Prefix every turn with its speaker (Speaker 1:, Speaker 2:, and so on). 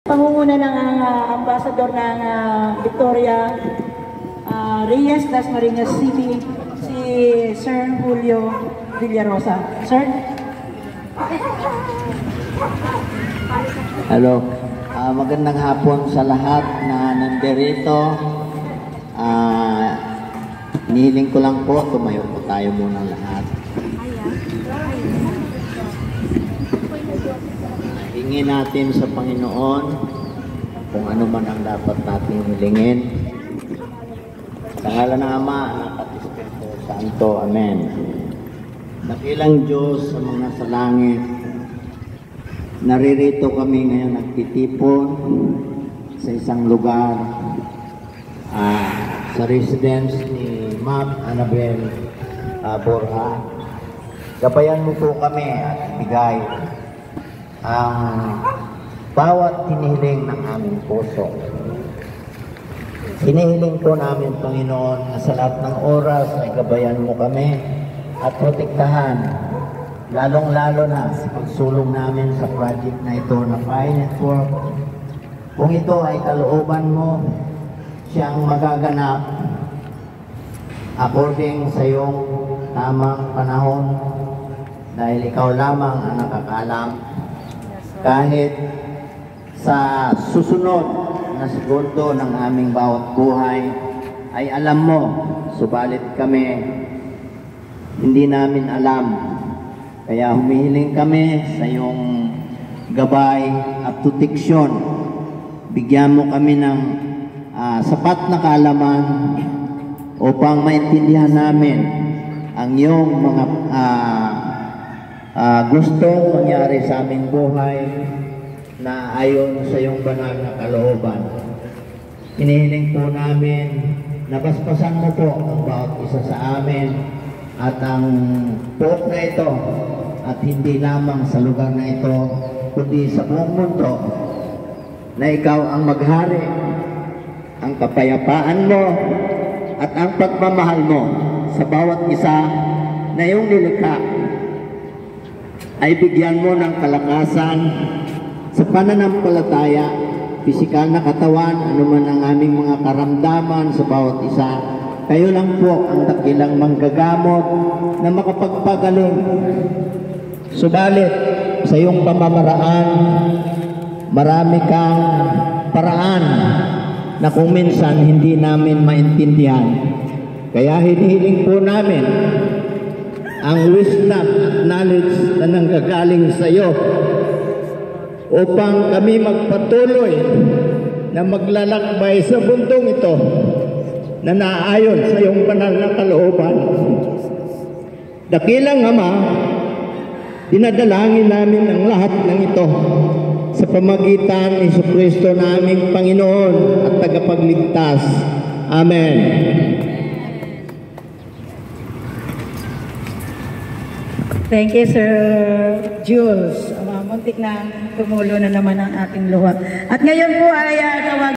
Speaker 1: Pangunguna ng ambassador ng Victoria Reyes, Dasmariñas City, si Sir Julio Villarosa. Sir?
Speaker 2: Hello. Magandang hapon sa lahat na nandirito. Nihiling ko lang po, tumayo po tayo muna lahat. Hingin natin sa Panginoon kung ano man ang dapat nating hilingin. Sa ngalan ng Ama, Anak at Espiritu Santo. Amen. Dakilang Diyos sa mga nasa langit, naririto kami ngayon nagtitipon sa isang lugar, sa residence ni Ma'am Annabel Borja. Gabayan mo po kami at ibigay ang bawat hinihiling ng aming puso. Hinihiling po namin, Panginoon, na sa lahat ng oras ay gabayan mo kami at protektahan, lalong-lalo na sa pagsulong namin sa project na ito na Pi Network. Kung ito ay kalooban mo, siyang magaganap according sa iyong tamang panahon, dahil ikaw lamang ang nakakaalam. Kahit sa susunod na segundo ng aming bawat buhay ay alam mo, subalit kami hindi namin alam. Kaya humihiling kami sa iyong gabay at proteksyon. Bigyan mo kami ng sapat na kaalaman upang maintindihan namin ang iyong mga gustong mangyari sa aming buhay na ayon sa iyong banal na kalooban. Hinihiling po namin na basbasan mo po ang bawat isa sa amin at ang buhok na ito, at hindi lamang sa lugar na ito, kundi sa buong mundo, na ikaw ang maghari, ang kapayapaan mo at ang pagmamahal mo sa bawat isa na iyong nilikha ay bigyan mo ng kalakasan sa pananampalataya, pisikal na katawan, anuman ang aming mga karamdaman sa bawat isa. Kayo lang po ang dakilang manggagamot na makapagpagaling. Subalit, sa iyong pamamaraan, marami kang paraan na kung minsan hindi namin maintindihan. Kaya hinihiling po namin ang wisdom at knowledge na nanggagaling sa iyo upang kami magpatuloy na maglalakbay sa bundong ito na naayon sa iyong banal na kalooban. Dakilang Ama, dinadalangin namin ang lahat ng ito sa pamagitan ni Jesucristo na aming Panginoon at tagapagligtas. Amen.
Speaker 1: Thank you, Sir Jules. Muntik na tumulo na naman ang ating luha. At ngayon po ay tawag